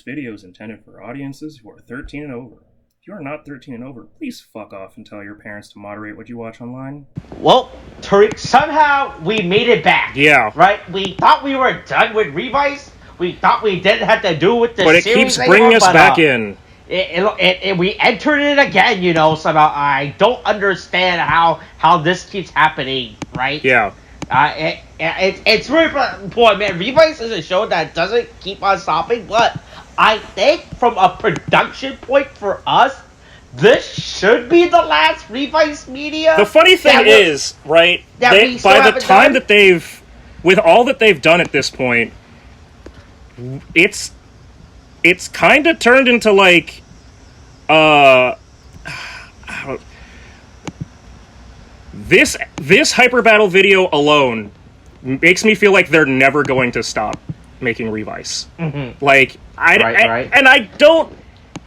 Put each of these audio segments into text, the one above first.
This video is intended for audiences who are 13 and over. If you are not 13 and over, please fuck off and tell your parents to moderate what you watch online. Well, Tariq, somehow we made it back. Yeah. Right? We thought we were done with Revice. We thought we didn't have to do with the series. But it keeps bringing us back in. We entered it again, somehow. I don't understand how this keeps happening, right? Yeah. It's really, boy, man, Revice is a show that doesn't keep on stopping, but I think from a production point for us, this should be the last Revice media. The funny thing is, right, by the time that with all that they've done at this point, it's kind of turned into like, this hyper battle video alone makes me feel like they're never going to stop making Revice. Mm-hmm. Like, and I don't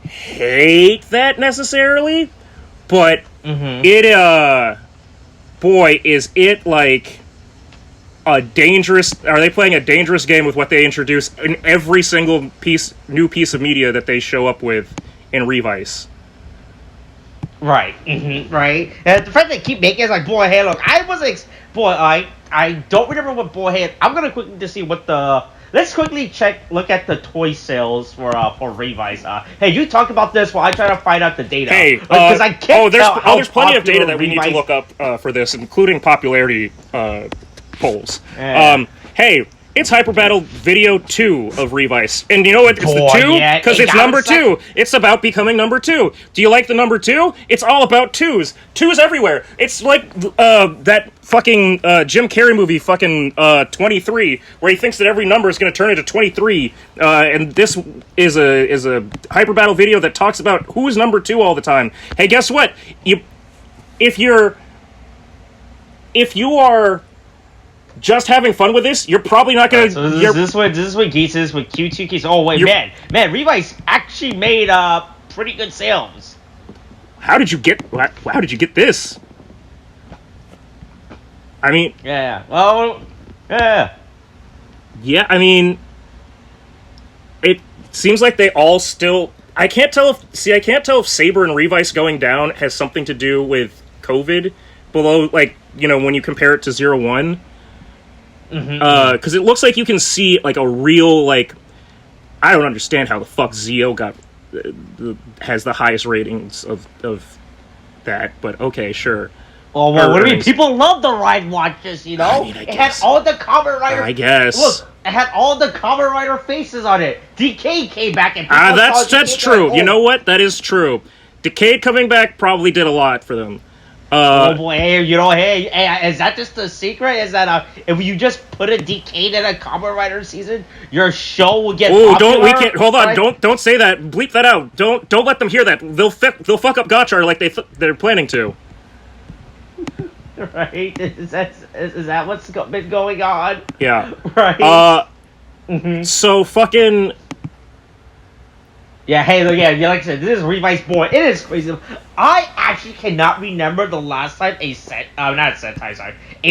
hate that necessarily, but it, boy, is it like a dangerous... Are they playing a dangerous game with what they introduce in every single new piece of media that they show up with in Revice? Right, right. And the fact they keep making it like, boy, hey, look, I don't remember what boy, hey, I'm gonna quickly to see what let's quickly look at the toy sales for Revice. Hey, you talk about this while I try to find out the data. Hey, because I can't there's plenty of data that we need to look up for this, including popularity polls. Yeah. Hey, it's Hyper Battle Video 2 of Revice. And you know what? It's the 2? Because it's number 2. It's about becoming number 2. Do you like the number 2? It's all about 2s. 2s everywhere. It's like that fucking Jim Carrey movie, fucking 23, where he thinks that every number is going to turn into 23. And this is a Hyper Battle video that talks about who's number 2 all the time. Hey, guess what? If you are just having fun with this, you're probably not gonna. So this is what Geese with Q2 Geese. Oh wait, man, Revice actually made pretty good sales. How did you get this? I mean, yeah. Well, yeah. Yeah, I mean, it seems like they all still. I can't tell if Saber and Revice going down has something to do with COVID. Below, like, when you compare it to 01. Because it looks like you can see like a real, like, I don't understand how the fuck Zio has the highest ratings of that, but okay, sure. Oh, well, what do you mean? People love the ride watches, I mean, it had all the Kamen Rider. I guess. Look, it had all the Kamen Rider faces on it. Decade came back and people that's true. Like, you know what? That is true. Decade coming back probably did a lot for them. Oh boy, hey, is that just the secret? Is that if you just put a Decade in a Kamen Rider season, your show will get popular? Hold on, right? Don't say that. Bleep that out. Don't let them hear that. They'll fuck up Gotchar like they're planning to. Right? Is that what's been going on? Yeah. Right. So fucking. Yeah, hey, look, like I said, this is Revice boy. It is crazy. I actually cannot remember the last time a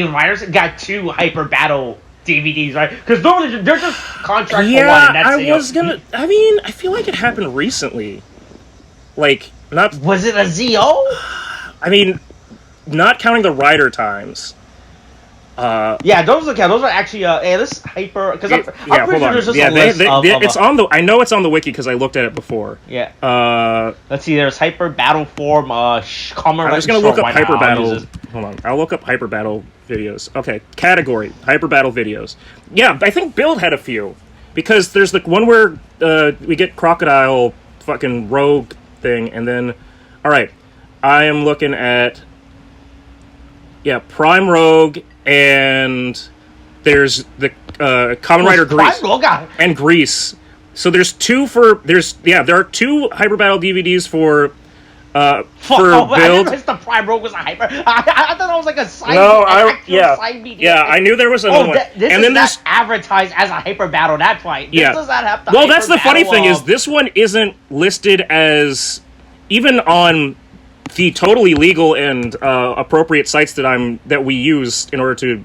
Riders got 2 Hyper Battle DVDs, right? Because normally they're just contract for one. And that's I mean, I feel like it happened recently. Like, not. Was it a ZO? I mean, not counting the rider times. Yeah, those are actually this Hyper, because I'm pretty sure there's just a list it's on the. I know it's on the wiki because I looked at it before. Yeah. Let's see. There's Hyper Battle Form. Kamen Rider. I'm just gonna look up Hyper Battle. Hold on. I'll look up Hyper Battle videos. Okay. Category: Hyper Battle videos. Yeah, I think Build had a few because there's the one where we get Crocodile fucking Rogue thing, and then all right, I am looking at Prime Rogue. And there's the Kamen Rider Grease and Grease. So there's 2 there are 2 Hyper Battle DVDs for Build. I didn't realize the Prime Rogue was a Hyper. I thought it was like a side. Side media. Yeah, I knew there was another one. This is not advertised as a Hyper Battle. That's why. This does not have the. Well, that's the funny thing is this one isn't listed as even on the totally legal and appropriate sites that we use in order to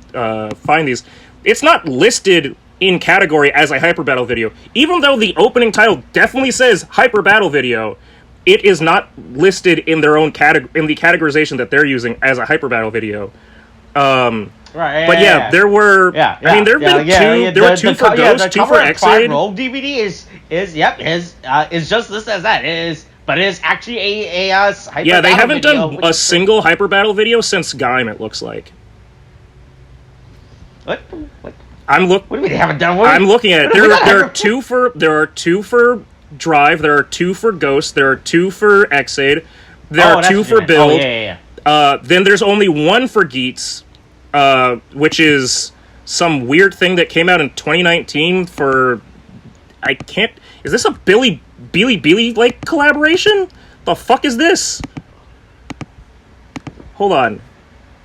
find these. It's not listed in category as a hyper battle video. Even though the opening title definitely says hyper battle video, it is not listed in their own in the categorization that they're using as a hyper battle video. Right. But there were. I mean, there have been two. There were two for Ghost, two for X-Aid. Roll DVD is just listed as that. But it is actually a hyper. Yeah, they haven't video, done a single hyper battle video since Gaim. It looks like. What? What do you mean they haven't done one? I'm looking at it. There are two for Drive. There are two for Ghost. There are two for X-Aid. There are two for Build. Then there's only one for Geats, which is some weird thing that came out in 2019 for. Is this a Billy like collaboration? The fuck is this? Hold on.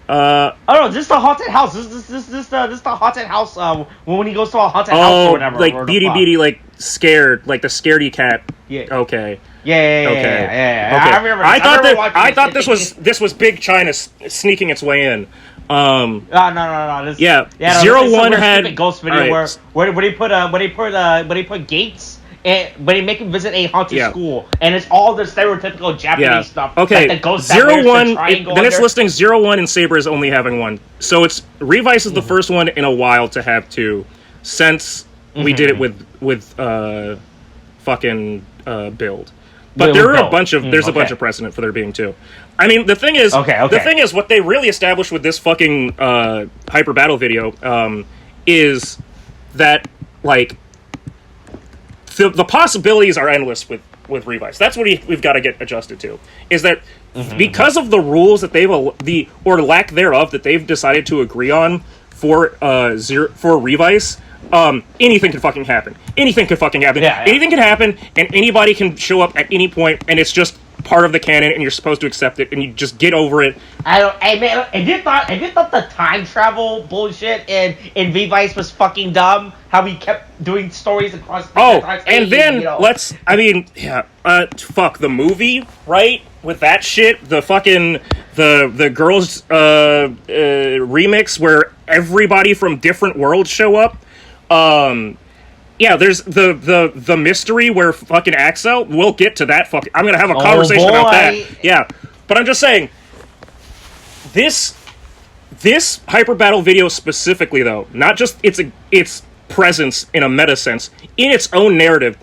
This is the haunted house. This the haunted house. When he goes to a haunted house or whatever. Like Beady, like scared, like the scaredy cat. Yeah. Okay. Yeah. Okay. I remember. I thought this was Big China sneaking its way in. No. This, 01 had Ghost video where he put Gates. But he make him visit a haunted school, and it's all the stereotypical Japanese stuff. Okay, like the ghost 01. Then it's listing 01 and Saber is only having one. So it's Revice is the first one in a while to have two, since we did it with fucking Build. But there are a bunch of a bunch of precedent for there being two. I mean, the thing is, the thing is, what they really established with this fucking hyper battle video is that like. The possibilities are endless with Revice. That's what we've got to get adjusted to. Is that because of the rules that or lack thereof that they've decided to agree on for Revice, anything can fucking happen. Anything can fucking happen. Anything can happen, and anybody can show up at any point, and it's just part of the canon, and you're supposed to accept it, and you just get over it. And you thought the time travel bullshit in Revice was fucking dumb? How he kept doing stories across times. And then fuck the movie, right? With that shit, the fucking the girls remix where everybody from different worlds show up. There's the mystery where fucking Axel. We'll get to that. I'm gonna have a conversation about that. Yeah, but I'm just saying this hyper battle video specifically, though, not just its presence in a meta sense, in its own narrative,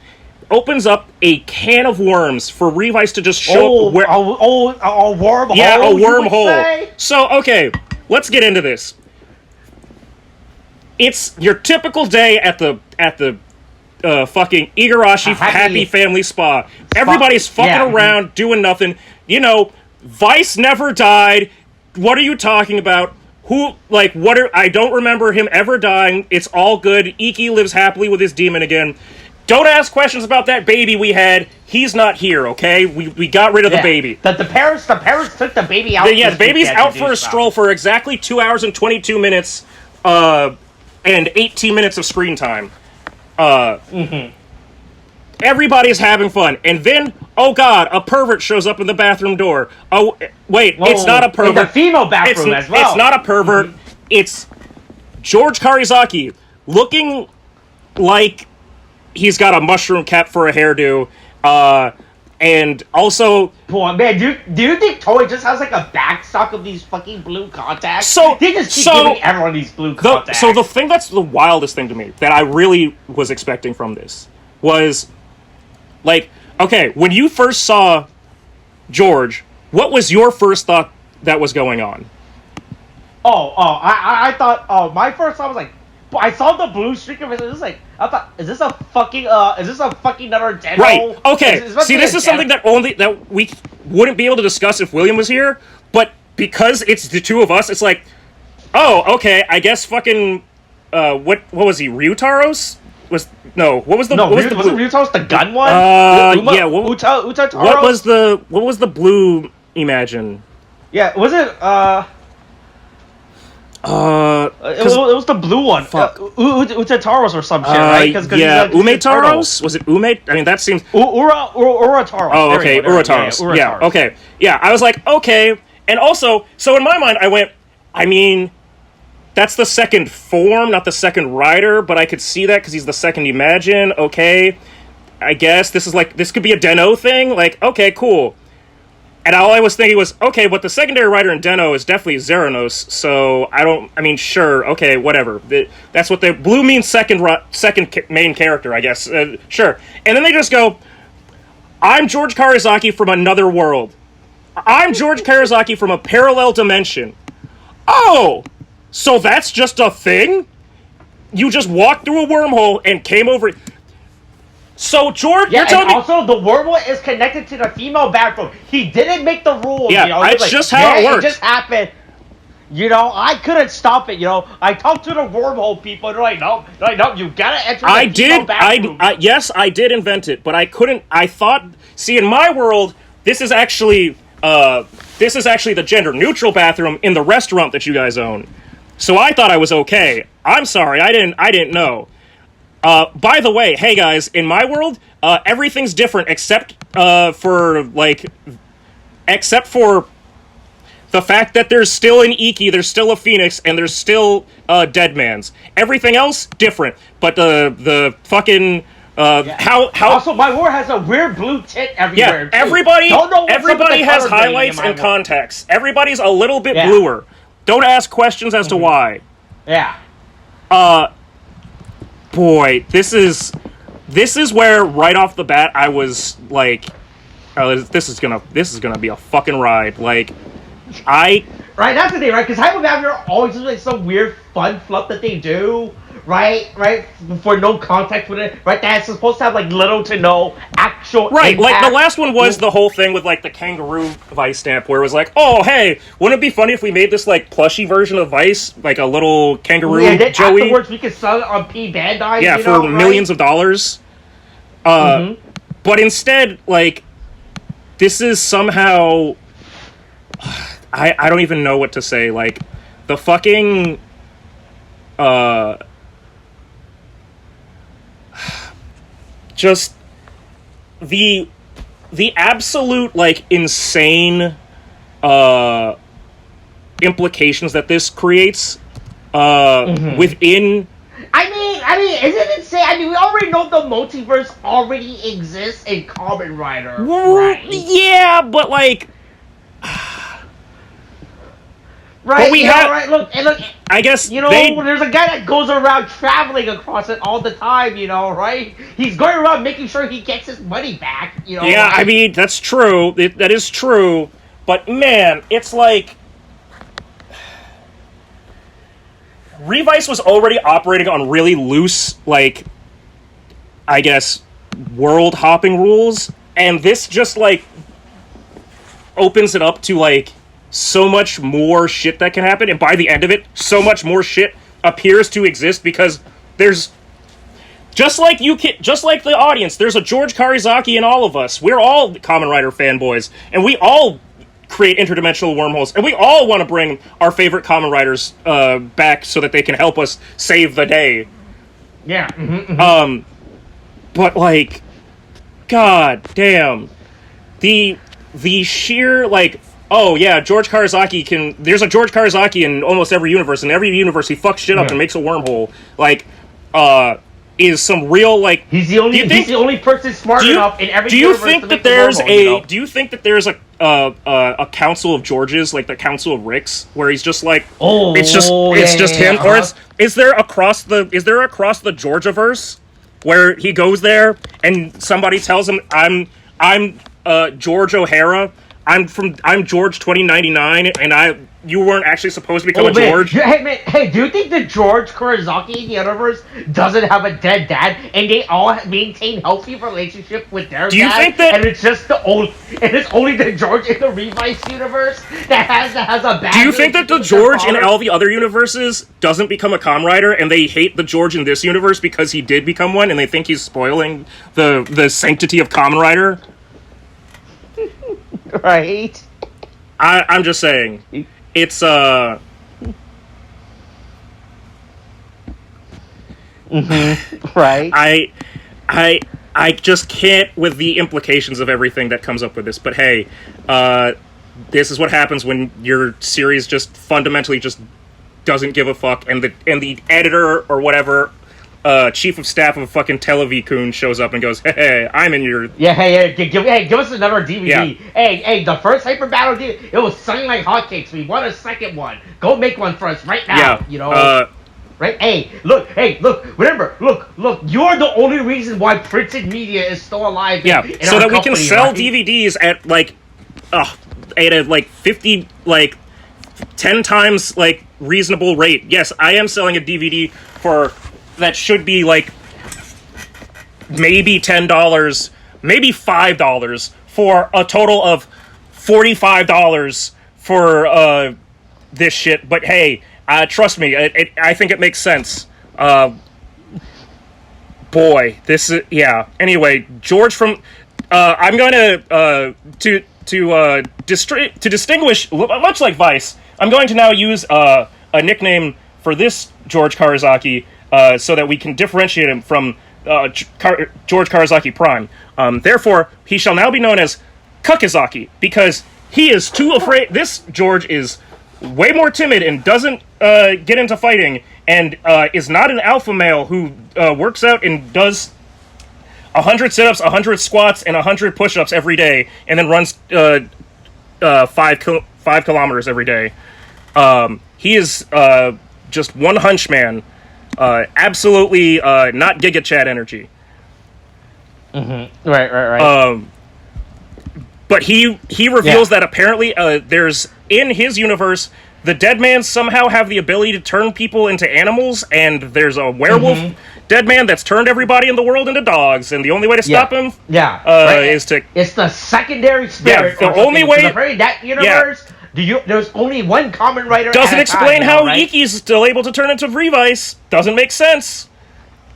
opens up a can of worms for Revice to just show up where a wormhole. Yeah, a wormhole. So okay, let's get into this. It's your typical day at the fucking Igarashi Happy Family Spa. Everybody's fucking around doing nothing. You know, Vice never died. What are you talking about? I don't remember him ever dying. It's all good. Iki lives happily with his demon again. Don't ask questions about that baby we had. He's not here, okay? We got rid of the baby. The parents took the baby out. The baby's out for a stroll for exactly 2 hours and 22 minutes, and 18 minutes of screen time. Everybody's having fun, and then, oh god, a pervert shows up in the bathroom door. Oh, wait, it's not a pervert. It's a female bathroom as well. It's not a pervert. It's George Karizaki looking like he's got a mushroom cap for a hairdo, and also... Boy, man, do you think Toei just has like a backstock of these fucking blue contacts? So they just keep giving everyone these blue contacts. So the thing that's the wildest thing to me, that I really was expecting from this, was... Like, okay, when you first saw George, what was your first thought that was going on? I thought, my first thought was like, I saw the blue streak of it, it was like, I thought, is this a fucking another demo? Right, okay, see, this is something that we wouldn't be able to discuss if William was here, but because it's the two of us, it's like, oh, okay, I guess fucking, what was he, Ryutaro's? Was Ryutaro's the gun one? What was the blue Imagine? Yeah, was it it was the blue one. Utataros or some shit, right? Umetaros? Was it Ume? I mean, that seems... Urataros. Oh, okay, Urataros. Yeah, okay. Yeah, I was like, okay. And also, so in my mind, I went, I mean, that's the second form, not the second rider, but I could see that because he's the second Imagine. Okay, I guess this could be a Den-O thing. Like, okay, cool. And all I was thinking was, okay, but the secondary rider in Den-O is definitely Xeranos, so sure, okay, whatever. That's what blue means second main character, I guess. Sure. And then they just go, I'm George Karizaki from another world. I'm George Karizaki from a parallel dimension. Oh, so that's just a thing? You just walked through a wormhole and came over... So, George, you're telling me... also, the wormhole is connected to the female bathroom. He didn't make the rules, Yeah, you know? it's just how it works. It just happened. You know, I couldn't stop it, you know? I talked to the wormhole people, they're like, no, you gotta enter the female bathroom. Yes, I did invent it, but I couldn't... I thought... See, in my world, this is actually the gender-neutral bathroom in the restaurant that you guys own. So I thought I was okay. I'm sorry, I didn't know. By the way, hey guys, in my world, everything's different except for the fact that there's still an Iki, there's still a Phoenix, and there's still Deadmans. Everything else, different. But the fucking... How Also, my world has a weird blue tint everywhere. Yeah, everybody has highlights and contacts. Everybody's a little bit bluer. Don't ask questions as to why. Yeah. Boy, this is where right off the bat I was like, this is gonna be a fucking ride. Like, right, that's the thing, right? Because Hypermapper always does like some weird fun fluff that they do, right, for no context with it, right? That's supposed to have like little to no actual right. impact. Like the last one was the whole thing with like the kangaroo Vice stamp, where it was like, oh hey, wouldn't it be funny if we made this like plushy version of Vice, like a little kangaroo then Joey? Afterwards, we could sell it on P Bandai. Yeah, for millions of dollars. But instead, like, this is somehow... I don't even know what to say. Like, the fucking... just... The absolute, like, insane... implications that this creates... within... I mean, isn't it insane? I mean, we already know the multiverse already exists in Kamen Rider, right? Yeah, but like... Right, but we have... right, look, I guess, you know, there's a guy that goes around traveling across it all the time, you know, right? He's going around making sure he gets his money back, you know. Yeah, right? I mean, that's true. That is true. But, man, it's like... Revice was already operating on really loose, like, I guess, world-hopping rules, and this just, like, opens it up to, like, so much more shit that can happen, and by the end of it, so much more shit appears to exist, because there's... Just like the audience, there's a George Karizaki in all of us. We're all Kamen Rider fanboys, and we all create interdimensional wormholes, and we all want to bring our favorite Kamen Riders back so that they can help us save the day. Yeah. But like, god damn, the sheer like, oh yeah, George Karizaki can. There's a George Karizaki in almost every universe. In every universe, he fucks shit up and makes a wormhole. Like, is some real like. He's the only person smart enough in every. Do you think that there's a? Do you think that there's a council of Georges, like the council of Ricks, where he's just like, it's just him, or is there across the Georgiaverse where he goes there and somebody tells him I'm George O'Hara. I'm George 2099, and you weren't actually supposed to become a George. Hey, do you think the George Kurizaki in the universe doesn't have a dead dad, and they all maintain healthy relationship with their dad? Do you think that? And it's only the George in the Revice universe that has a bad. Do you think that the George in all the other universes doesn't become a Kamen Rider, and they hate the George in this universe because he did become one, and they think he's spoiling the sanctity of Kamen Rider? Right. I'm just saying, it's right. I just can't with the implications of everything that comes up with this. But hey, this is what happens when your series just fundamentally just doesn't give a fuck, and the editor or whatever, chief of staff of fucking Televi-kun shows up and goes, "Hey, I'm in your..." Yeah, hey, give us another DVD. Yeah. Hey, the first Hyper Battle DVD, it was selling like hotcakes. We want a second one. Go make one for us right now. Yeah. You know. Right? Hey, look. Remember, look. You're the only reason why printed media is still alive. Yeah. In So our that we can company, sell right? DVDs at like 50, like 10 times like reasonable rate. Yes, I am selling a DVD for that should be like maybe $10, maybe $5 for a total of $45 for this shit. But hey, trust me, I think it makes sense. Boy, this is, yeah. Anyway, George from I'm going to distinguish, much like Vice, I'm going to now use a nickname for this George Karazaki so that we can differentiate him from George Karazaki Prime. Therefore, he shall now be known as Kakizaki, because he is too afraid. This George is way more timid and doesn't get into fighting, and is not an alpha male who works out and does 100 sit-ups, 100 squats, and 100 push-ups every day, and then runs 5 kilometers every day. He is just one hunch man. Absolutely not Giga Chad energy. Mm-hmm. Right. But he reveals that apparently there's, in his universe, the dead man somehow have the ability to turn people into animals, and there's a werewolf dead man that's turned everybody in the world into dogs, and the only way to stop him is to... It's the secondary spirit. Yeah, the only way... In that universe, there's only one Kamen Rider doesn't at a explain time, how right? Iki's still able to turn into Revice. Doesn't make sense.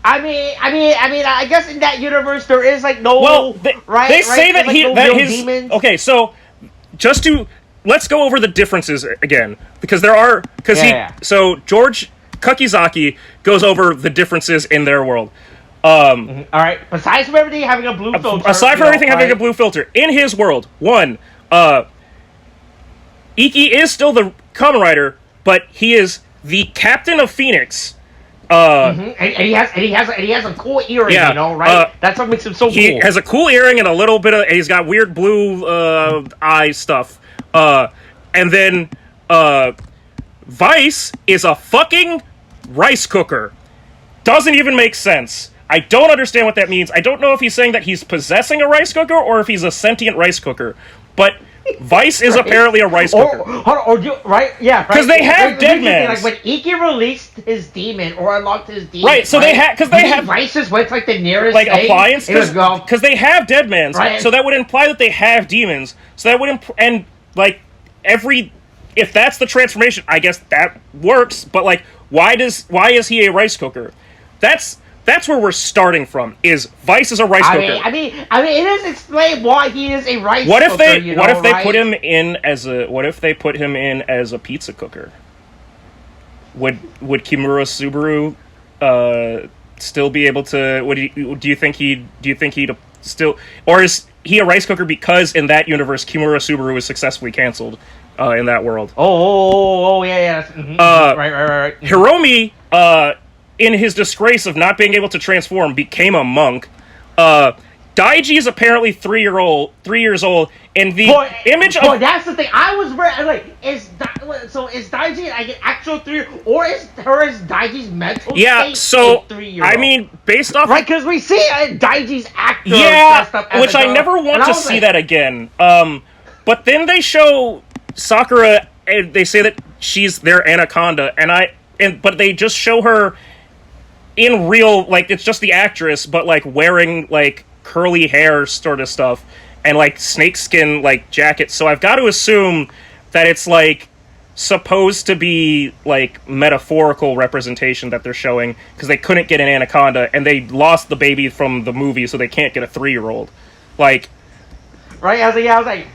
I mean, I guess in that universe there is like no... Well, they say that demons. Okay, so let's go over the differences again, because there are... So George Kakizaki goes over the differences in their world. Alright, aside from everything having a blue filter... Aside from everything having a blue filter, in his world, Iki is still the Kamen Rider, but he is the Captain of Phoenix. And he has a cool earring, you know, right? That's what makes him so cool. He has a cool earring and a little bit of... He's got weird blue eye stuff. And then Vice is a fucking rice cooker. Doesn't even make sense. I don't understand what that means. I don't know if he's saying that he's possessing a rice cooker or if he's a sentient rice cooker. But Vice is apparently a rice cooker. Because they have dead men. Like when Iki released his demon or unlocked his demon, right? So they have Vice just went to like the nearest appliance because they have dead men. Right. So that would imply that they have demons. So that would if that's the transformation, I guess that works. But like, why is he a rice cooker? That's where we're starting from. Is Vice is a rice cooker? I mean, it is explained why he is a rice cooker. What if they put him in as a pizza cooker? Would Kimura Subaru still be able to? Do you think he'd still, or is he a rice cooker because in that universe Kimura Subaru is successfully canceled in that world? Yeah. Mm-hmm. Right. Hiromi, in his disgrace of not being able to transform, became a monk. Daiji is apparently 3 years old, and the image of... that's the thing. I was like, is Daiji like an actual 3, or is Daiji's mental state so, 3-year-old? I mean, based off... Right, because we see Daiji's actor dressed up as which I never want to see that again. But then they show Sakura, and they say that she's their anaconda, but they just show her in real, like, it's just the actress, but, like, wearing, like, curly hair sort of stuff, and, like, snakeskin, like, jackets, so I've got to assume that it's, like, supposed to be, like, metaphorical representation that they're showing, because they couldn't get an anaconda, and they lost the baby from the movie, so they can't get a 3-year-old. Like... Right, I was like,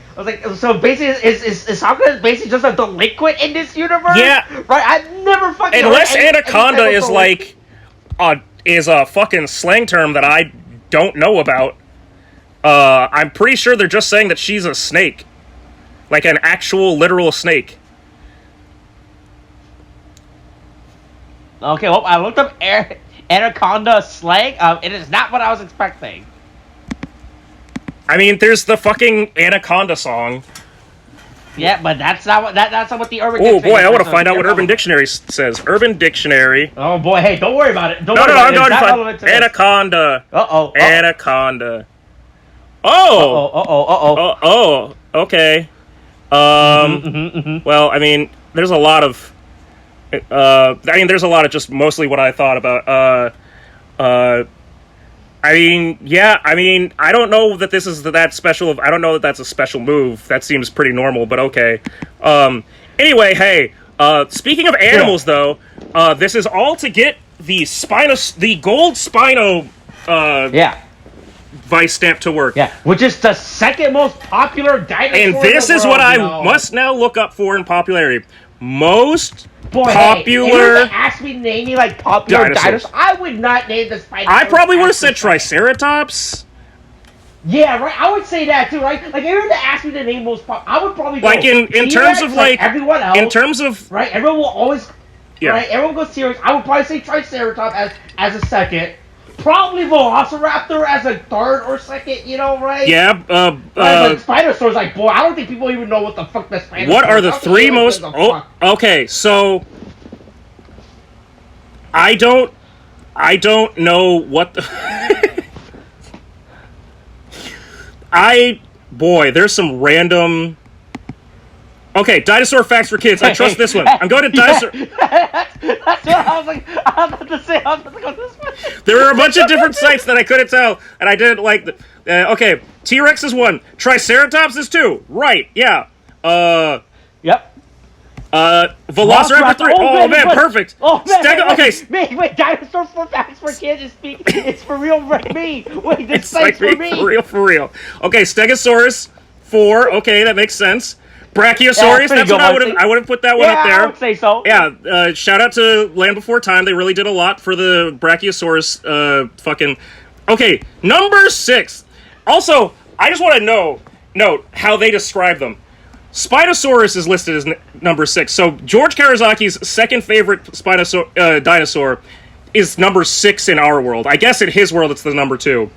so basically, is Sakura basically just a delinquent in this universe? Yeah. Right, I never fucking... Unless anaconda is, like... is a fucking slang term that I don't know about. I'm pretty sure they're just saying that she's a snake. Like an actual, literal snake. Okay, well, I looked up anaconda slang. It is not what I was expecting. I mean, there's the fucking Anaconda song. Yeah, but that's not what that's not what the Urban Oh Dictionary. boy, I want to find out what Urban Dictionary says. Urban Dictionary. Oh boy, hey, don't worry about it. Don't No, worry no, I'm about going it. to find Anaconda. Uh-oh. Anaconda. Oh. Oh. Okay. Well, I mean, there's a lot of. There's a lot of just mostly what I thought about. I mean, yeah. I mean, I don't know that this is that special. I don't know that that's a special move. That seems pretty normal, but okay. Anyway, hey. Speaking of animals, though, this is all to get the gold Spino. Vice stamp to work. Yeah, which is the second most popular dinosaur. And this is what I must now look up for in popularity. Most popular. Hey, if you asked me to name me like popular dinosaurs, I would not name the Spinosaurus. I probably would have said Triceratops. Yeah, right. I would say that too, right? Like if you were to ask me to name most I would probably go like in terms of like everyone else. In terms of right, everyone will always right. Everyone goes T-Rex. I would probably say Triceratops as a second. Probably Velociraptor as a third or second, you know, right? Yeah, but Spinosaurus, like, boy, I don't think people even know what the fuck the Spinosaurus. What are the three most? Oh, okay, so I don't know what the. There's some random. Okay, dinosaur facts for kids. I trust this one. I'm going to dinosaur. That's what I was like. I was about to say. I was about to go this way. There were a bunch of different sites that I couldn't tell, and I didn't like. Okay, T-Rex is 1. Triceratops is 2. Right? Yeah. Yep. Velociraptor 3. Oh man, perfect. Oh man. Okay. Wait. Dinosaur facts for kids. It's for real. Me. Wait. This it's site's like for me. For real. Okay, Stegosaurus 4. Okay, that makes sense. Brachiosaurus, that's what I would have put that one up there. I would say so. Yeah, shout out to Land Before Time. They really did a lot for the Brachiosaurus fucking... Okay, number 6. Also, I just want to note how they describe them. Spinosaurus is listed as number 6. So George Karazaki's second favorite dinosaur is number 6 in our world. I guess in his world it's the number 2.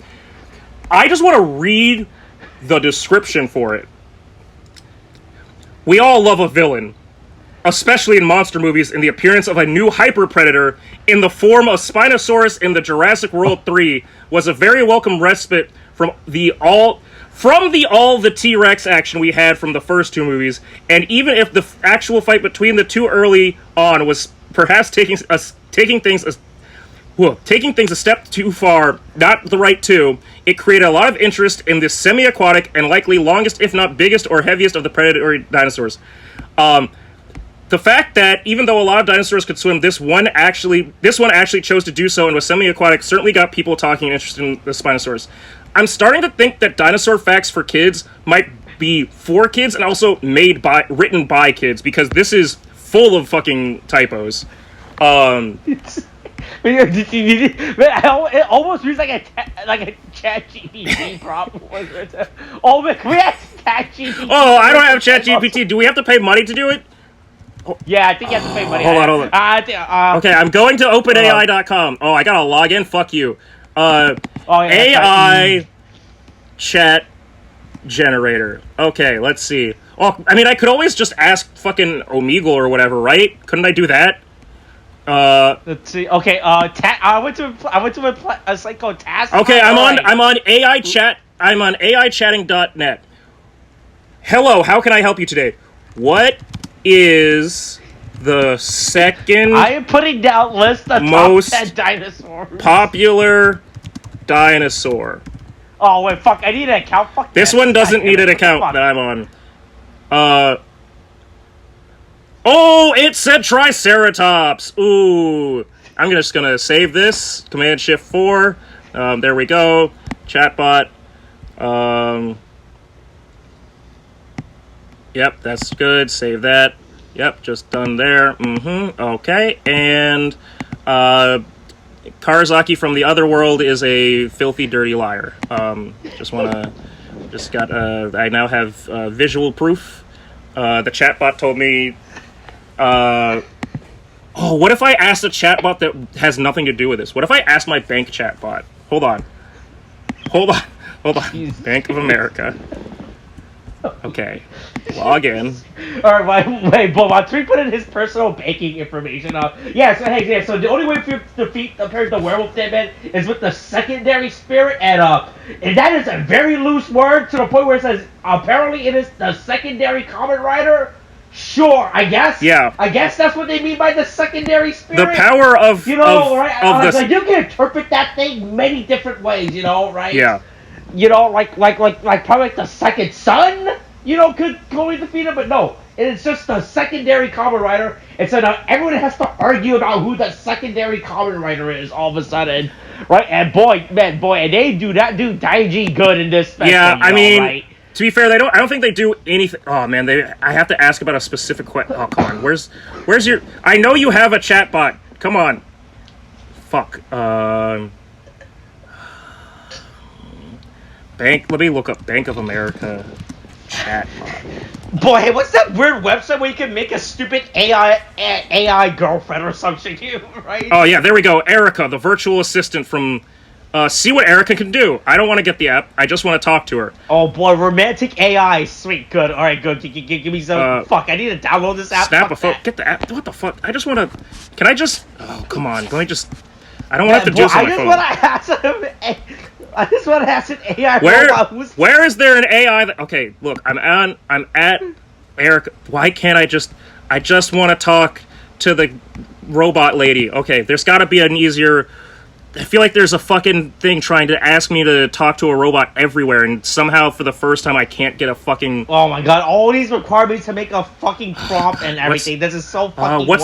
I just want to read the description for it. We all love a villain, especially in monster movies, in the appearance of a new hyper-predator in the form of Spinosaurus in the Jurassic World 3 was a very welcome respite from the T-Rex action we had from the first 2 movies, and even if the actual fight between the 2 early on was perhaps taking things a step too far, not the right 2, it created a lot of interest in this semi-aquatic and likely longest, if not biggest or heaviest of the predatory dinosaurs. The fact that even though a lot of dinosaurs could swim, this one actually chose to do so and was semi-aquatic certainly got people talking and interested in the Spinosaurus. I'm starting to think that dinosaur facts for kids might be for kids and also written by kids, because this is full of fucking typos. It almost reads like a ChatGPT prompt. Oh man, can we have ChatGPT? Oh, I don't have ChatGPT. Do we have to pay money to do it? Yeah, I think you have to pay money. Hold on. Okay, I'm going to OpenAI.com. Oh, I gotta log in. Fuck you. AI chat generator. Okay, let's see. Oh, I mean, I could always just ask fucking Omegle or whatever, right? Couldn't I do that? Let's see. Okay. I went to a site called Task. Okay, I'm on AI chat. I'm on AIchatting.net. Hello, how can I help you today? What is the second? I am putting down list of most top 10 dinosaurs. Popular dinosaur. Oh wait, fuck! I need an account. Fuck this one doesn't need an account that I'm on. Oh, it said Triceratops. Ooh, I'm just gonna save this. Command Shift 4. There we go. Chatbot. Yep, that's good. Save that. Yep, just done there. Okay, and Karazaki from the other world is a filthy, dirty liar. I now have visual proof. The chatbot told me Oh, what if I asked a chatbot that has nothing to do with this? What if I asked my bank chatbot? Hold on. Jeez. Bank of America. Okay. Log in. Alright, wait, but while Tariq put in his personal banking information so the only way to defeat the werewolf deadman is with the secondary spirit, and that is a very loose word to the point where it says apparently it is the secondary Kamen Rider. Sure, I guess. Yeah. I guess that's what they mean by the secondary spirit. The power of right? Like, you can interpret that thing many different ways, right? Yeah. Like probably like the second son, could totally defeat him, but no, it's just the secondary Kamen Rider. And so now everyone has to argue about who the secondary Kamen Rider is all of a sudden, right? And and they do not do Daiji good in this special. Yeah, I mean, right? To be fair, I don't think they do anything. Oh man, I have to ask about a specific question. Oh come on, where's your? I know you have a chatbot. Come on. Fuck. Let me look up Bank of America chatbot. Boy, hey, what's that weird website where you can make a stupid AI girlfriend or something, right? Oh yeah, there we go. Erica, the virtual assistant from. See what Erica can do. I don't want to get the app. I just want to talk to her. Oh boy, romantic AI. Sweet, good. All right, good. Give me some. Fuck, I need to download this app. Snap a photo. Get the app. What the fuck? I just want to. Can I just? Oh come on. Can I just? I don't want to have to do this on my phone. I just want to ask an AI robot where is there an AI that... Okay, look, I'm at Eric. Why can't I just want to talk to the robot lady. Okay, there's got to be an easier... I feel like there's a fucking thing trying to ask me to talk to a robot everywhere, and somehow for the first time I can't get a fucking... Oh my god, all these require me to make a fucking prompt and everything. This is so fucking what's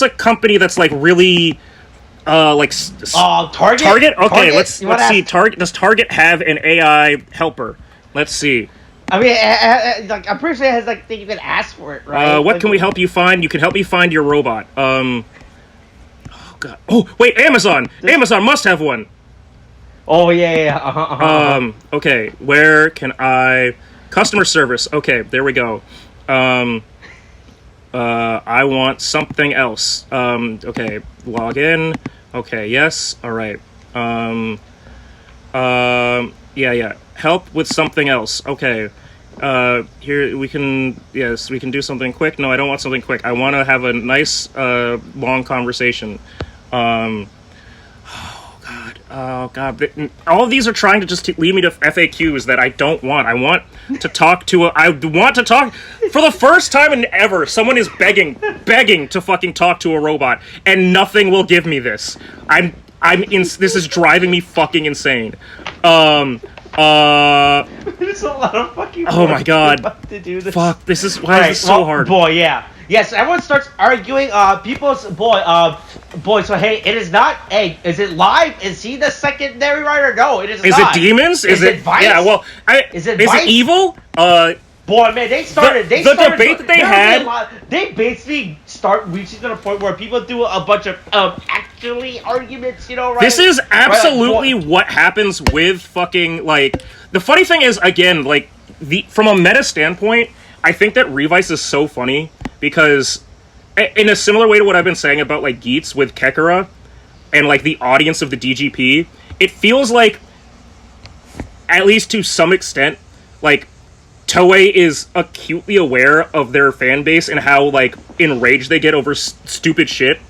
a company that's like really... Target? Target? Okay, let's see. Target. Does Target have an AI helper? Let's see. I mean, I'm pretty sure it has like thing you can ask for it, right? What can we help you find? You can help me find your robot. Oh god. Oh wait, Amazon. Amazon must have one. Oh yeah. Okay, where can I? Customer service. Okay, there we go. I want something else. Okay, log in. Okay, yes. All right. Yeah. Help with something else. Okay. Here we can. Yes, we can do something quick. No, I don't want something quick. I want to have a nice, long conversation. Oh god. All of these are trying to just lead me to FAQs that I don't want. I want to talk to for the first time in ever. Someone is begging to fucking talk to a robot, and nothing will give me this. This is driving me fucking insane. There's a lot of fucking. Oh my god. To do this. Fuck. Why is this so hard? Boy, yeah. Yes, everyone starts arguing. So hey, it is not. Hey, is it live? Is he the secondary writer? No, it is not. Is it demons? Is it Vice? Yeah. Well, is it evil? Boy, man, they started. The debate that they had. They basically start reaching to the point where people do a bunch of actually arguments. Right? This is absolutely what happens with fucking like. The funny thing is, again, like from a meta standpoint, I think that Revice is so funny because, in a similar way to what I've been saying about like Geats with Kekara, and like the audience of the DGP, it feels like, at least to some extent, like Toei is acutely aware of their fan base and how like enraged they get over stupid shit,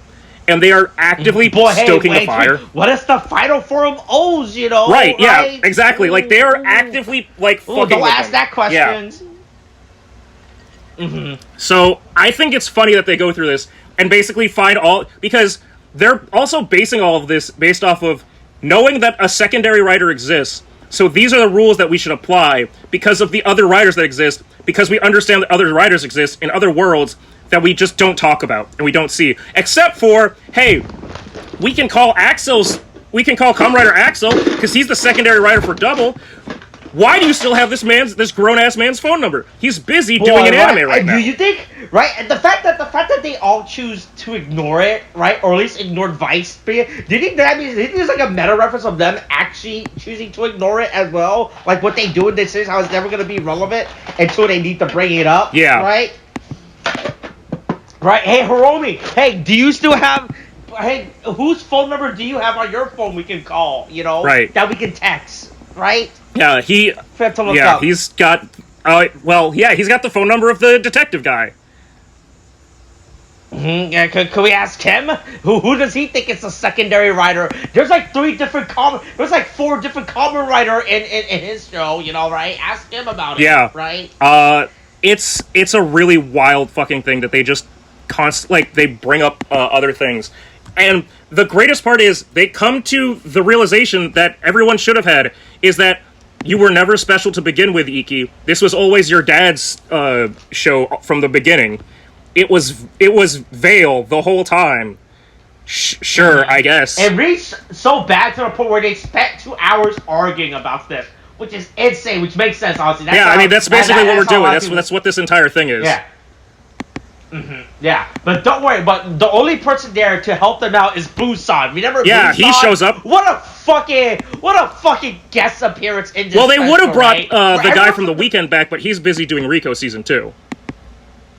and they are actively stoking the fire. What is the Final Forum owes? Right? Yeah, exactly. Like they are actively like fucking. Don't ask that question. Yeah. Mm-hmm. So I think it's funny that they go through this and basically find because they're also basing all of this based off of knowing that a secondary writer exists. So these are the rules that we should apply because of the other writers that exist, because we understand that other writers exist in other worlds that we just don't talk about and we don't see. Except for, hey, we can call Kamen Rider Axel because he's the secondary writer for Double. Why do you still have this grown-ass man's phone number? He's busy doing an anime right now. Do you think, right? And the fact that they all choose to ignore it, right? Or at least ignored Vice. Do you think there's like a meta reference of them actually choosing to ignore it as well? Like what they do in this is how it's never going to be relevant until they need to bring it up. Yeah. Right? Right? Hey, Hiromi. Hey, do you still have? Hey, whose phone number do you have on your phone? We can call. You know, Right. That we can text. Right? Yeah, he's got. He's got the phone number of the detective guy. Yeah, could we ask him? Who does he think is the secondary writer? There's like four different Kamen Rider in his show, you know, right? Ask him about it. Yeah. Right? It's a really wild fucking thing that they just they bring up other things. And the greatest part is they come to the realization that everyone should have had is that you were never special to begin with, Iki. This was always your dad's show from the beginning. It was Vale the whole time. Sure, I guess. It reached so bad to the point where they spent 2 hours arguing about this, which is insane. Which makes sense, honestly. That's basically what we're doing. That's what this entire thing is. Yeah. Yeah, but don't worry. But the only person there to help them out is Busan. Remember? Yeah, Busan? he shows up. What a fucking guest appearance in this. Well, they would have brought right? the guy from the weekend back, but he's busy doing Rico season 2.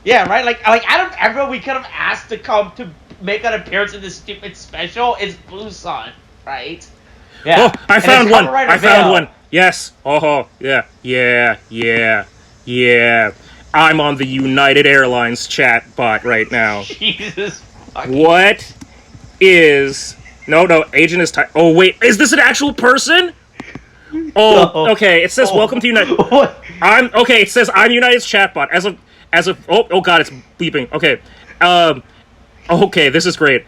Yeah, right. Like out of everyone we could have asked to come to make an appearance in this stupid special is Busan, right? Yeah. Oh, I found one. Yes. Oh, yeah. I'm on the United Airlines chat bot right now. Jesus fucking... What is... No, agent is... Oh, wait. Is this an actual person? Oh, okay. It says, welcome to United... Okay, it says, I'm United's chatbot. Oh, God, it's beeping. Okay. Okay, this is great.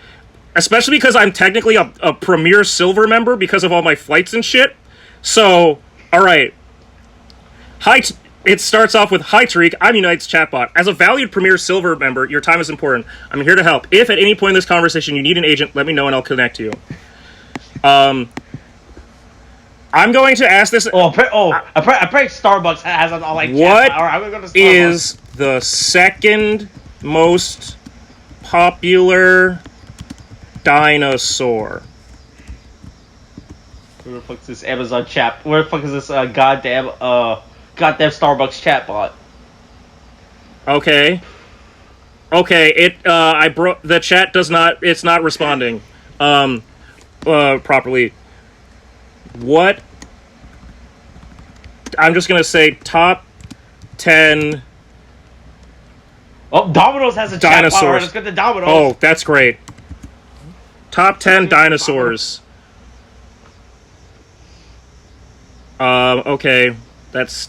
Especially because I'm technically a Premier Silver member because of all my flights and shit. So, alright. It starts off with, Hi Tariq, I'm United's chatbot. As a valued Premier Silver member, your time is important. I'm here to help. If at any point in this conversation you need an agent, let me know and I'll connect you. I'm going to ask this... I pray Starbucks has an all-like chatbot. What I'm gonna go to Starbucks. is the second most popular dinosaur? Where the fuck is this Amazon chat? Where the fuck is this goddamn Starbucks chatbot? Okay, the chat does not... It's not responding properly. What? I'm just gonna say top 10... Oh, Domino's has a dinosaurs. chatbot. Alright, let's get the Domino's. Oh, that's great. Top 10 dinosaurs. Okay. It's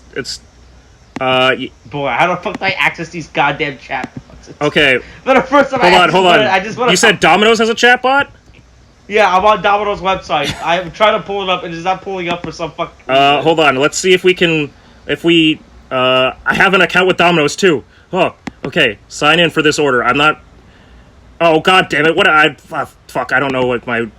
boy, how the fuck do I access these goddamn chatbots? Okay. For the first time hold on. You said Domino's has a chatbot? Yeah, I'm on Domino's website. I'm trying to pull it up, and it's not pulling up for some fuck. Hold on. Let's see if we can. I have an account with Domino's too. Oh, okay. Sign in for this order. I'm not. Oh, god damn it! Fuck. I don't know what my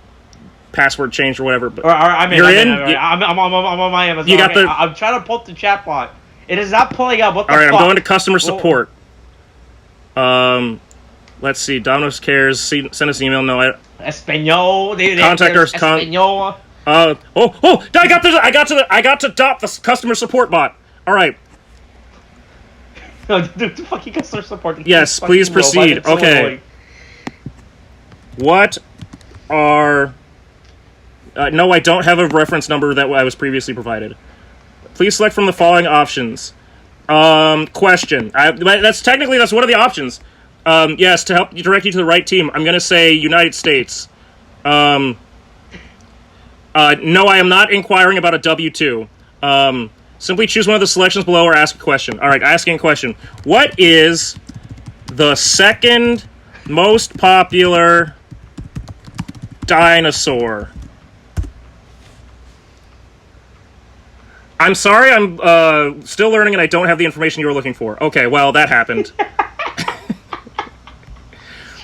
password changed or whatever. But I'm in. I'm on my Amazon. You got the. I'm trying to pull up the chatbot. It is not pulling up. What the fuck? Alright, I'm going to customer support. Let's see. Domino's cares. Send us an email. No, Espanol. Contact us. Espanol. I got to the customer support bot. All right. The fucking customer support. Yes, please proceed. Okay. What are? No, I don't have a reference number that I was previously provided. Please select from the following options. Question. That's one of the options. Yes, to help direct you to the right team, I'm going to say United States. No, I am not inquiring about a W-2. Simply choose one of the selections below or ask a question. All right, asking a question. What is the second most popular dinosaur? I'm sorry, I'm still learning and I don't have the information you were looking for. Okay, well, that happened.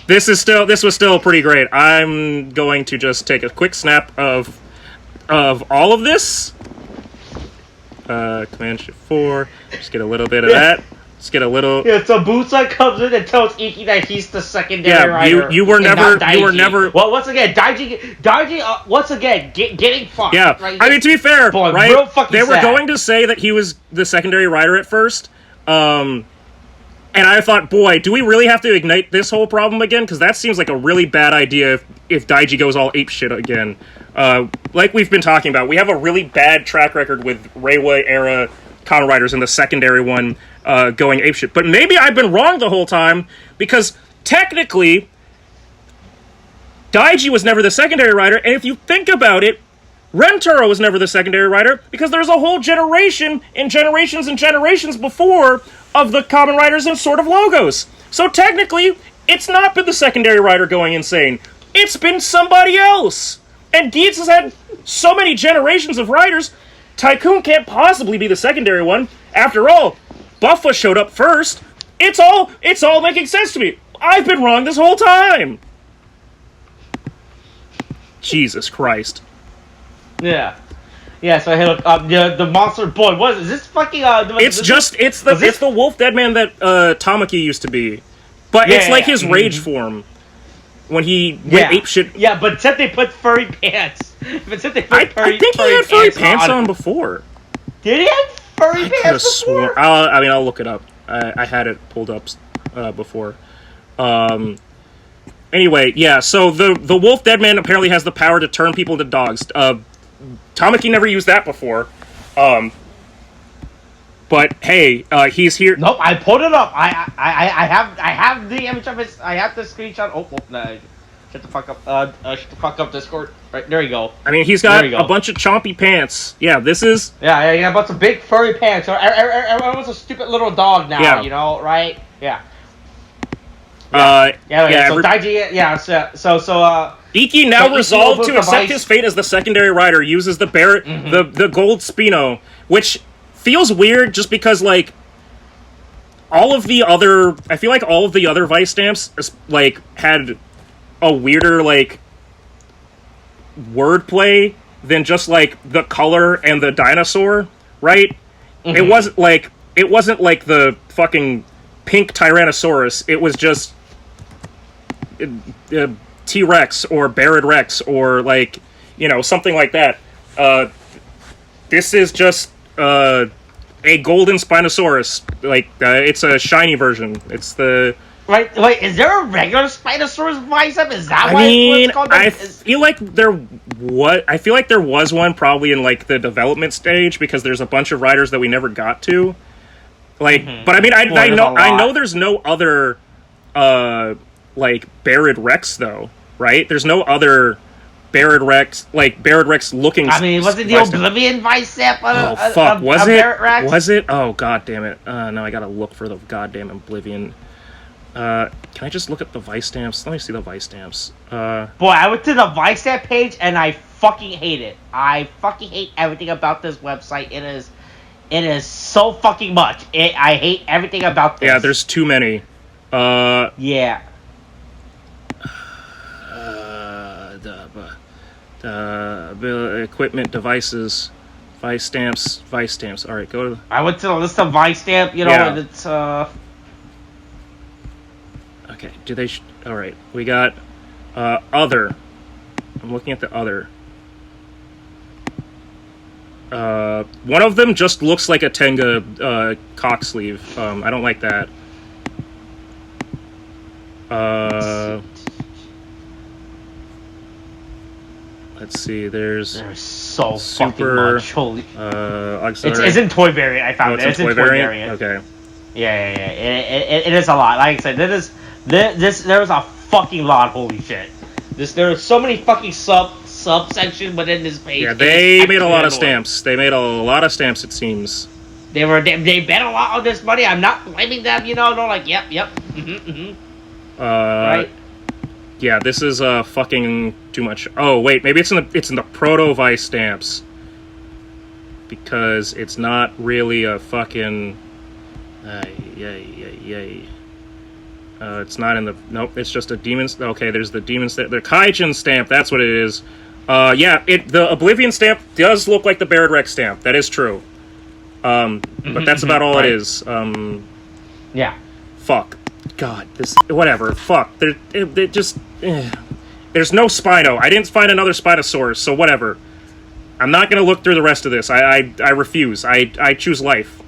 This was still pretty great. I'm going to just take a quick snap of all of this. Command Shift 4. Just get a little bit of that. Just get a little. Yeah, so Busan comes in and tells Iki that he's the secondary rider. You were never. Well, once again, Daiji, once again, getting fucked. Yeah, right? I mean, to be fair, boy, right? Real fucking they were sad. going to say that he was the secondary rider at first, and And I thought, boy, do we really have to ignite this whole problem again? Because that seems like a really bad idea if Daiji goes all apeshit again. Like we've been talking about, we have a really bad track record with Reiwa-era Kamen Riders and the secondary one going apeshit. But maybe I've been wrong the whole time, because technically, Daiji was never the secondary rider, and if you think about it, Rentaro was never the secondary rider, because there's a whole generation and generations before of the Kamen Riders and sort of logos. So technically, it's not been the secondary rider going insane. It's been somebody else. And Geats has had so many generations of riders, Tycoon can't possibly be the secondary one. After all, Buffa showed up first. It's all making sense to me. I've been wrong this whole time. Jesus Christ. Yeah. Yeah, so hey, look, the monster boy, what is this fucking, it's the wolf dead man that, Tamaki used to be. But it's like his rage form. When he went apeshit. Yeah, but except they put furry pants. I think he had furry pants on before. Did he have furry pants before? I'll look it up. I had it pulled up, before. Anyway, yeah, so the wolf dead man apparently has the power to turn people into dogs. Tamaki never used that before. But hey, he's here. Nope, I pulled it up. I have the image of his. I have the screenshot. Oh, no, shut the fuck up. Shut the fuck up, Discord. Right, there you go. I mean, he's got a bunch of chompy pants. Yeah, this is. Yeah, a bunch of big furry pants. So everyone's a stupid little dog now. You know, right? Yeah. So Daiji, so Iki now resolved to accept his fate as the secondary rider, uses the the gold Spino, which feels weird just because, like, I feel like all of the other Vice stamps, like, had a weirder, like, wordplay than just, like, the color and the dinosaur, right? Mm-hmm. It wasn't like the fucking pink Tyrannosaurus, it was just T-Rex or Barad Rex or, like, you know, something like that. This is just a golden Spinosaurus. Like, it's a shiny version. It's the... Right, wait, is there a regular Spinosaurus Vice up? Is that it's called? I feel like there was one probably in, like, the development stage, because there's a bunch of riders that we never got to. Like, but I mean, I know there's no other, like, Barad Rex, though, right? There's no other Barad Rex looking... I mean, was it the Oblivion Vice Step? Was it? Rex? Was it? Oh, god damn it. No, I gotta look for the goddamn Oblivion. Can I just look at the Vice stamps? Let me see the Vice stamps. Boy, I went to the Vice stamp page, and I fucking hate it. I fucking hate everything about this website. It is so fucking much. I hate everything about this. Yeah, there's too many. Yeah. Equipment, devices, Vice stamps. Alright, go to... I went to the list of Vice stamp, and it's, Okay, alright, we got, other. I'm looking at the other. One of them just looks like a Tenga, cock sleeve. I don't like that. Let's see, there's so fucking much. Holy... It's in toy variant, I found it. It's in toy variant. Okay. Yeah. It is a lot. Like I said, there's a fucking lot, holy shit. There are so many fucking subsections within this page. Yeah, they made a lot of stamps. They made a lot of stamps, it seems. They bet a lot on this money. I'm not blaming them, they're like, yep. Right? Yeah, this is fucking too much. Oh wait, maybe it's in the Proto Vice stamps, because it's not really a fucking. It's not in the. Nope, it's just a demon. Okay, there's the demon stamp. The Kaijin stamp. That's what it is. The Oblivion stamp does look like the Barad Rex stamp. That is true. But that's about all it is. Yeah. Fuck. God, whatever. Fuck. There's no Spino. I didn't find another Spinosaurus, so whatever. I'm not gonna look through the rest of this. I refuse. I choose life.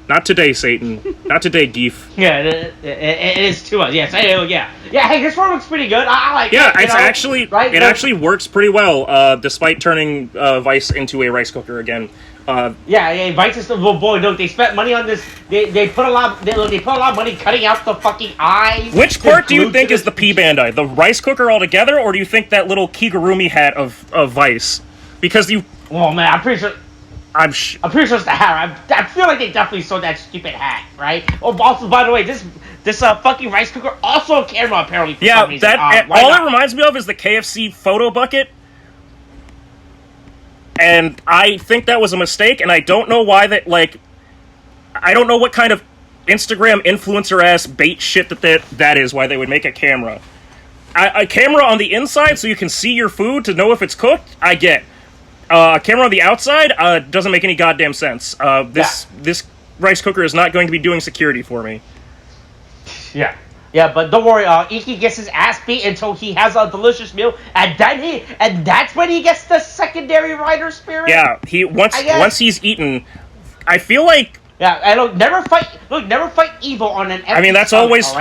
Not today, Satan. Not today, Geef. Yeah, it is too much. Yes, yeah. Hey, this one looks pretty good. I like it. Yeah, it's actually right? It actually works pretty well, despite turning Vice into a rice cooker again. Vice is well, boy. Look, they spent money on this. They put a lot. They put a lot of money cutting out the fucking eyes. Which part do you think is the P Bandai? The rice cooker altogether, or do you think that little Kigurumi hat of Vice? Because you. Oh man, I'm pretty sure. I'm pretty sure it's the hat. I feel like they definitely sold that stupid hat, right? Oh, also, by the way, this fucking rice cooker also a camera apparently. For some reason. All it reminds me of is the KFC photo bucket, and I think that was a mistake, and I don't know why that. Like, I don't know what kind of Instagram influencer ass bait shit that is. Why they would make a camera, a camera on the inside so you can see your food to know if it's cooked. I get. A camera on the outside doesn't make any goddamn sense. This rice cooker is not going to be doing security for me. Yeah, but don't worry. Iki gets his ass beat until he has a delicious meal, and that's when he gets the secondary rider spirit. Yeah, once he's eaten, I feel like. Yeah, and look, never fight evil on an. I mean, that's always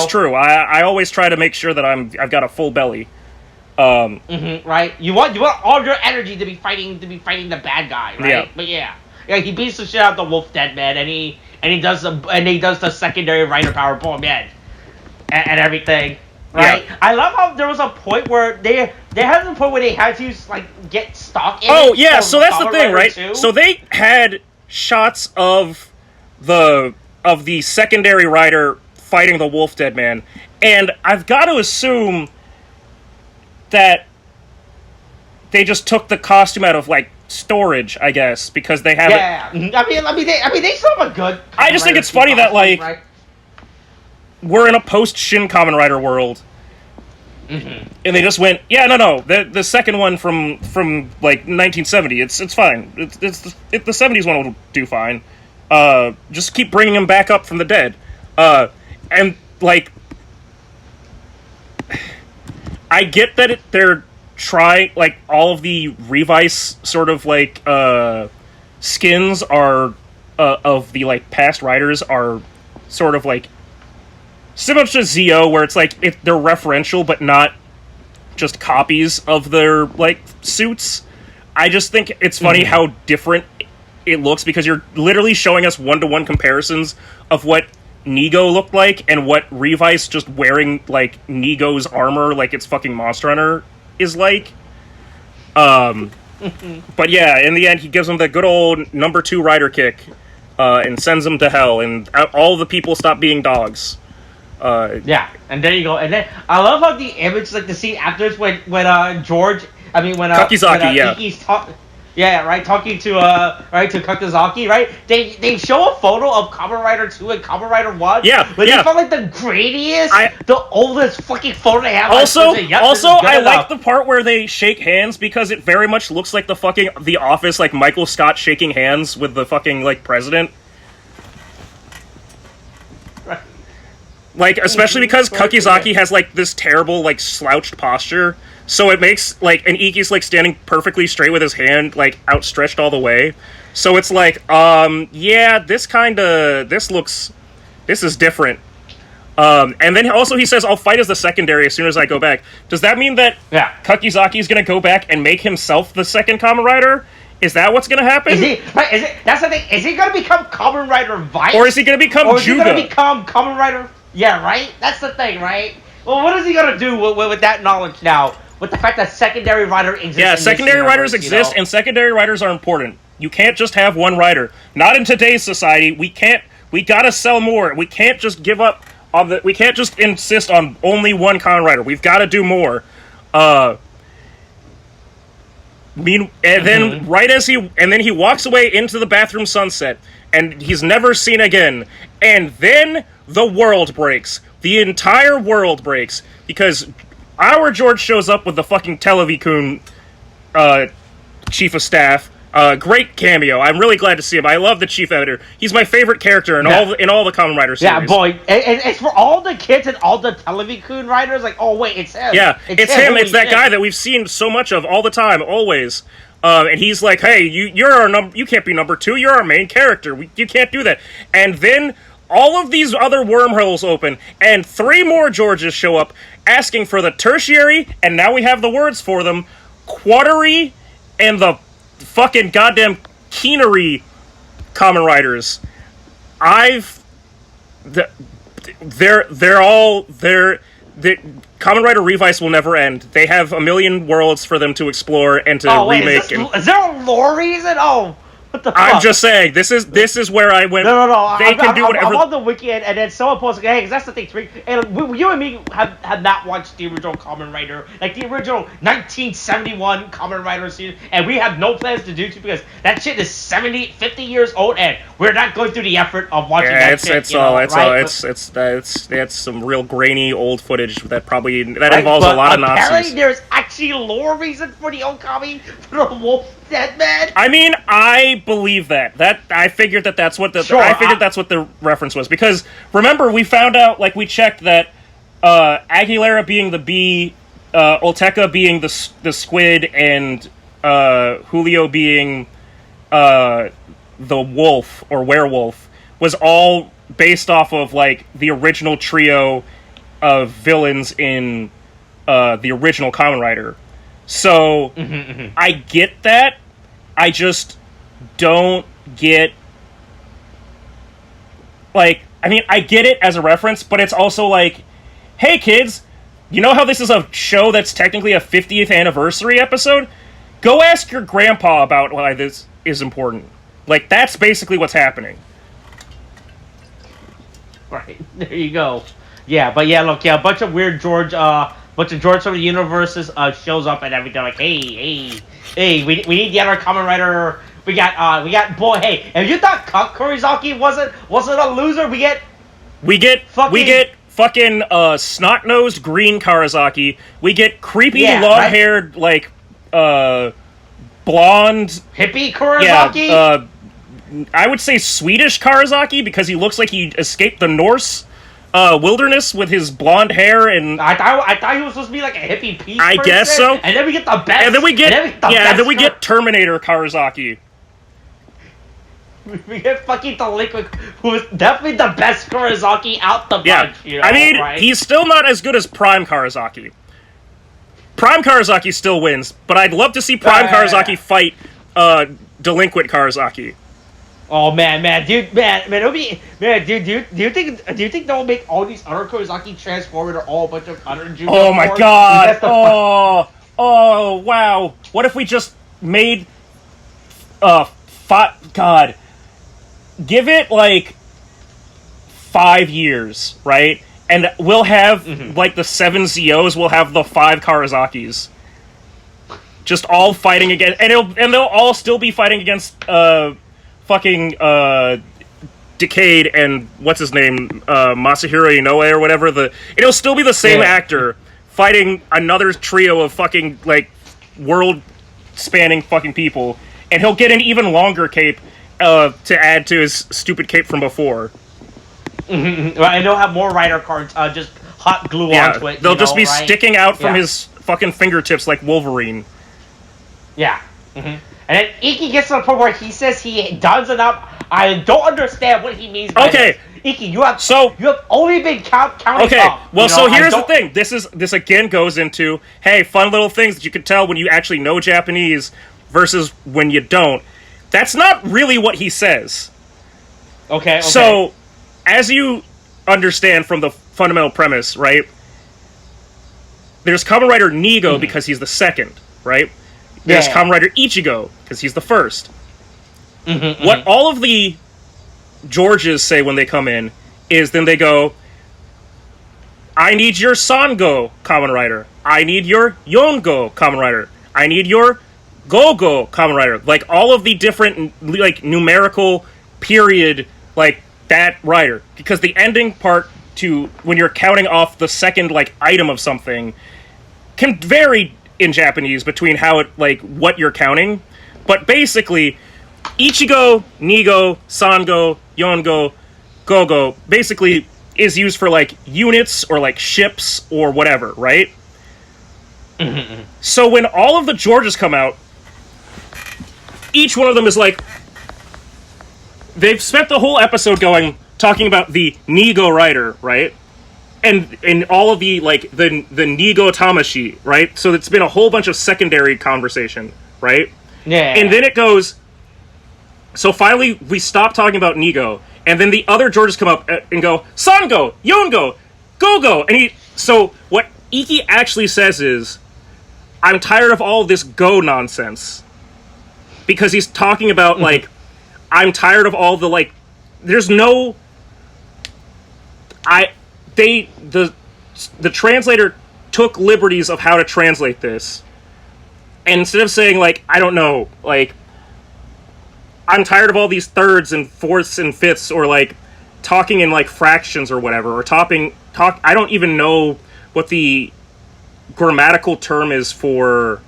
true. I always try to make sure that I've got a full belly. Right. You want all your energy to be fighting the bad guy, right? Yeah. But yeah, he beats the shit out of the wolf dead man, and he does the secondary rider power boom, man, and everything, right? Yeah. I love how there was a point where they had a point where they had to like get stock in. Oh yeah, so that's the thing, right? So they had shots of the secondary rider fighting the wolf dead man, and I've got to assume that they just took the costume out of like storage, I guess, because they have. Yeah, I mean, they still have a good. I just think it's funny that like right? We're in a post Shin Kamen Rider world, and they just went, yeah, no, the second one from like 1970, it's fine. It's the 70s one will do fine. Just keep bringing them back up from the dead, and like. I get that they're trying, like, all of the Revice sort of, like, skins are, of the, like, past riders are sort of, like, similar to Zio, where it's, like, they're referential, but not just copies of their, like, suits. I just think it's funny how different it looks, because you're literally showing us one-to-one comparisons of what Nego looked like, and what Revice just wearing, like, Nego's armor, like it's fucking Monster Hunter, is like. But yeah, in the end, he gives him the good old number 2 rider kick, and sends him to hell, and all the people stop being dogs. Yeah, and there you go. And then, I love how the image, like, the scene afterwards, when Kakizaki, Iki's talking to Kakizaki, right? They show a photo of Kamen Rider 2 and Kamen Rider 1. Yeah, but they felt like the greatest, the oldest fucking photo they have. Also, I like the part where they shake hands, because it very much looks like the fucking The Office, like Michael Scott shaking hands with the fucking, like, president. Right. Like, especially because Kakizaki has, like, this terrible, like, slouched posture. So it makes, like, and Iki's, like, standing perfectly straight with his hand, like, outstretched all the way. So it's like, yeah, this is different. And then also he says, I'll fight as the secondary as soon as I go back. Does that mean that Kakizaki's gonna go back and make himself the second Kamen Rider? Is that what's gonna happen? That's the thing, is he gonna become Kamen Rider Vice? Or is he gonna become Juga? Or is he gonna become Kamen Rider... Yeah, right? That's the thing, right? Well, what is he gonna do with that knowledge now? With the fact that secondary rider exists. Yeah, secondary riders exist, and secondary riders are important. You can't just have one rider. Not in today's society. We gotta sell more. We can't just give up on we can't just insist on only one Kamen Rider. We've gotta do more. And then he walks away into the bathroom sunset, and he's never seen again. And then the world breaks. The entire world breaks, because our George shows up with the fucking Televikun chief of staff. Great cameo. I'm really glad to see him. I love the chief editor. He's my favorite character in all the Kamen Rider series. Yeah, boy. It's for all the kids and all the Televikun writers. Like, oh wait, it's him. Yeah, it's him. It's that guy that we've seen so much of all the time, always. And he's like, "Hey, you're our you can't be number 2. You're our main character. You can't do that." And then all of these other wormholes open, and 3 more Georges show up asking for the tertiary, and now we have the words for them, quaternary, and the fucking goddamn quinary Kamen Riders. The Kamen Rider Revice will never end. They have a million worlds for them to explore and to remake. Is there a lore reason? Oh, what the fuck? I'm just saying, this is where I went. No. They can do whatever. I'm on the wiki, and then someone posted, hey, because that's the thing, Tariq, and you and me have not watched the original Kamen Rider, like the original 1971 Kamen Rider series, and we have no plans to do so because that shit is 50 years old, and we're not going through the effort of watching that shit. It's some real grainy old footage that involves a lot of Nazis. Apparently, there's actually a lore reason for the Okami, for the Wolf Dead Man. I mean, I believe that. I figured that's what the reference was, because remember we found out, like, we checked that Aguilera being the bee, Olteca being the squid, and Julio being the wolf or werewolf was all based off of, like, the original trio of villains in the original Kamen Rider. So I get that. I just don't get, like, I mean, I get it as a reference, but it's also like, hey kids, you know how this is a show that's technically a 50th anniversary episode? Go ask your grandpa about why this is important. Like, that's basically what's happening. Right, there you go. Yeah, but yeah, look, yeah, a bunch of weird George from the universes shows up and everything, like, hey, we need the other Kamen Rider. We got boy. Hey, if you thought Kurizaki wasn't a loser, we get fucking snot-nosed green Karizaki. We get creepy long-haired, like, blonde hippie Kurizaki. Yeah, I would say Swedish Karizaki, because he looks like he escaped the Norse wilderness with his blonde hair, and I thought he was supposed to be like a hippie peace I person. guess so. And then we get the best. And then we get Terminator Karizaki. We get fucking Delinquent, who is definitely the best Karizaki out the bunch. Yeah, You know, I mean, right? he's still not as good as Prime Karizaki. Prime Karizaki still wins, but I'd love to see Prime Karizaki fight Delinquent Karizaki. Oh man, it'll be dude. Do you think they'll make all these other Karizaki transform into all a bunch of other Junior? Oh my god! Oh wow! What if we just made God? Give it like 5 years, right? And we'll have like the 7 ZOs. We'll have the 5 Karizakis, just all fighting against, and they'll all still be fighting against fucking Decade and what's his name, Masahiro Inoue or whatever. It'll still be the same actor fighting another trio of fucking, like, world-spanning fucking people, and he'll get an even longer cape to add to his stupid cape from before. And they'll have more rider cards just hot glue onto it. They'll just be sticking out from his fucking fingertips like Wolverine. Yeah. And then Iki gets to the point where he says he dons it up. I don't understand what he means by this. Iki, you have only been counting up. Well, so here's the thing. This again goes into, hey, fun little things that you can tell when you actually know Japanese versus when you don't. That's not really what he says. Okay. So, as you understand from the fundamental premise, right? There's Kamen Rider Nigo because he's the second, right? There's Kamen Rider Ichigo because he's the first. What all of the Georges say when they come in is then they go, I need your Sango Kamen Rider. I need your Yongo Kamen Rider. I need your Gogo Kamen Rider. Like, all of the different, like, numerical period, like, that rider. Because the ending part to, when you're counting off the second, like, item of something, can vary in Japanese between how it, like, what you're counting. But basically, Ichigo, Nigo, Sango, Yongo, Gogo, basically is used for, like, units or, like, ships or whatever, right? So when all of the Georges come out, each one of them is like, they've spent the whole episode talking about the Nigo Rider, right? And all of the, like, the Nigo Tamashi, right? So it's been a whole bunch of secondary conversation, right? Yeah. And then it goes, so finally we stop talking about Nigo, and then the other Georges come up and go, Sango, Yongo, Gogo! And so what Iki actually says is, I'm tired of all this go nonsense. Because he's talking about, like, I'm tired of all the, like, there's no... The translator took liberties of how to translate this. And instead of saying, like, I don't know, like, I'm tired of all these thirds and fourths and fifths, or, like, talking in, like, fractions or whatever, or I don't even know what the grammatical term is for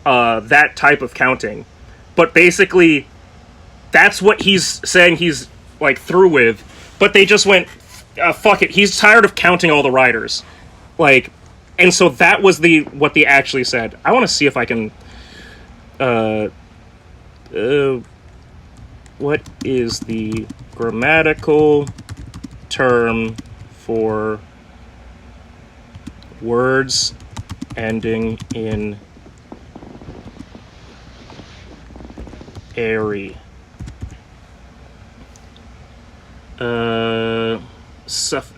that type of counting. But basically, that's what he's saying he's, like, through with. But they just went, fuck it, he's tired of counting all the riders. Like, and so that was what they actually said. I want to see if I can... what is the grammatical term for words ending in airy?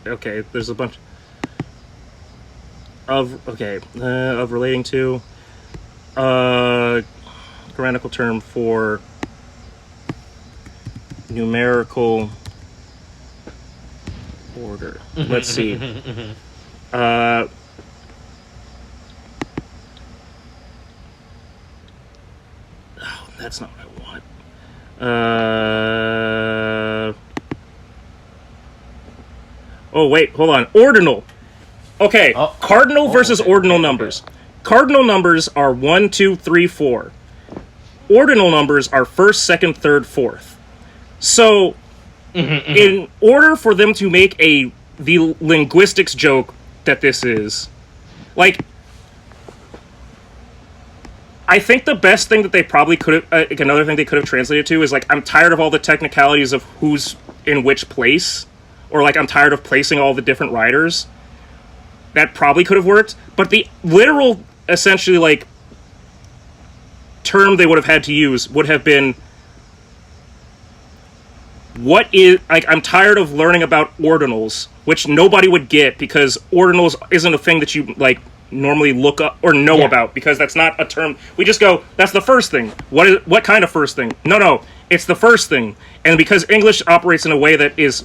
Okay, there's a bunch of relating to grammatical term for numerical order. Let's see. Oh, that's not what I want. Oh, wait, hold on. Ordinal. Okay, cardinal versus ordinal numbers. Okay. Cardinal numbers are 1, 2, 3, 4. Ordinal numbers are first, second, third, fourth. So, in order for them to make the linguistics joke that this is, like, I think the best thing that they probably could have, another thing they could have translated to is, like, I'm tired of all the technicalities of who's in which place. Or, like, I'm tired of placing all the different riders. That probably could have worked. But the literal, essentially, like, term they would have had to use would have been, what is, like, I'm tired of learning about ordinals, which nobody would get, because ordinals isn't a thing that you, like, normally look up or know about, because that's not a term. We just go, that's the first thing. What kind of first thing? No, it's the first thing. And because English operates in a way that is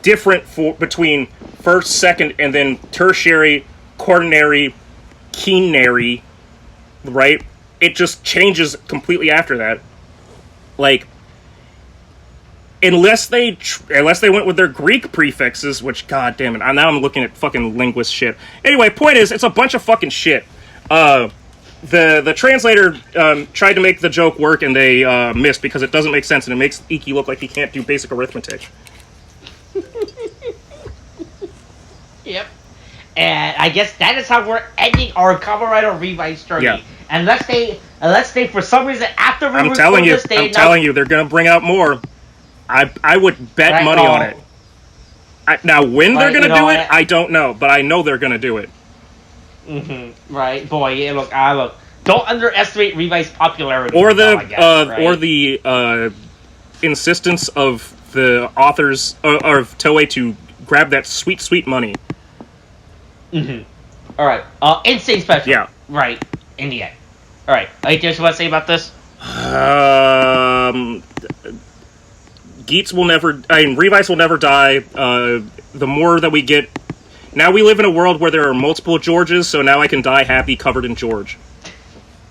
different between first, second, and then tertiary, quaternary, quinary, right? It just changes completely after that. Like, unless they went with their Greek prefixes, which, god damn it, now I'm looking at fucking linguist shit. Anyway, point is, it's a bunch of fucking shit. The translator tried to make the joke work, and they missed, because it doesn't make sense, and it makes Iki look like he can't do basic arithmetic. Yep. And I guess that is how we're ending our Kamen Rider Revice journey. Yeah. Unless they for some reason after we I'm telling you, they're gonna bring out more. I would bet money on it. Now when they're gonna do it, I don't know, but I know they're gonna do it. Right, boy. Yeah, look. Don't underestimate Revice popularity. Or the insistence of the authors of Toei to grab that sweet, sweet money. All right. Insane special. Yeah. Right. In the end. All right. Anything else you want to say about this? Revice will never die. The more that we get, now we live in a world where there are multiple Georges, so now I can die happy, covered in George.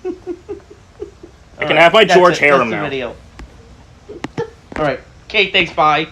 I can have my George harem now. All right. Okay. Thanks. Bye.